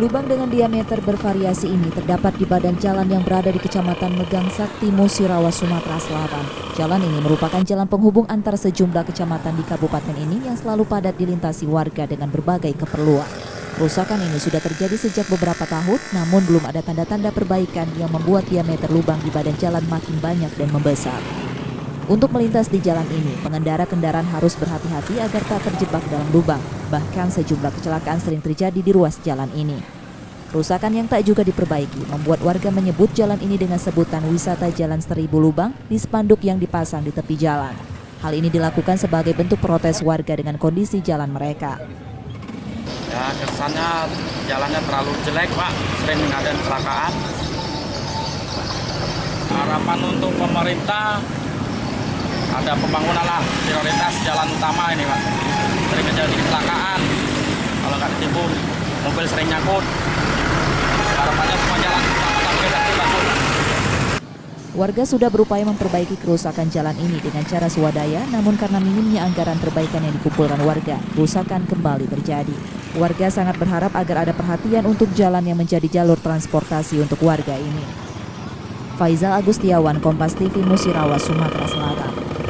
Lubang dengan diameter bervariasi ini terdapat di badan jalan yang berada di Kecamatan Megang Sakti, Musirawas, Sumatera Selatan. Jalan ini merupakan jalan penghubung antar sejumlah kecamatan di kabupaten ini yang selalu padat dilintasi warga dengan berbagai keperluan. Kerusakan ini sudah terjadi sejak beberapa tahun, namun belum ada tanda-tanda perbaikan yang membuat diameter lubang di badan jalan makin banyak dan membesar. Untuk melintas di jalan ini, pengendara kendaraan harus berhati-hati agar tak terjebak dalam lubang. Bahkan sejumlah kecelakaan sering terjadi di ruas jalan ini. Kerusakan yang tak juga diperbaiki membuat warga menyebut jalan ini dengan sebutan wisata Jalan Seribu Lubang di spanduk yang dipasang di tepi jalan. Hal ini dilakukan sebagai bentuk protes warga dengan kondisi jalan mereka. Ya, kesannya jalannya terlalu jelek, Pak. Sering ada kecelakaan. Harapan untuk pemerintah ada pembangunan lah, prioritas jalan utama ini, Pak. Sering terjadi kecelakaan. Kalau nggak ditimbun, mobil sering nyangkut. Harapannya semua jalan utama bagus. Warga sudah berupaya memperbaiki kerusakan jalan ini dengan cara swadaya, namun karena minimnya anggaran perbaikan yang dikumpulkan warga, kerusakan kembali terjadi. Warga sangat berharap agar ada perhatian untuk jalan yang menjadi jalur transportasi untuk warga ini. Faizal Agustiawan, Kompas TV, Musirawas, Sumatera Selatan.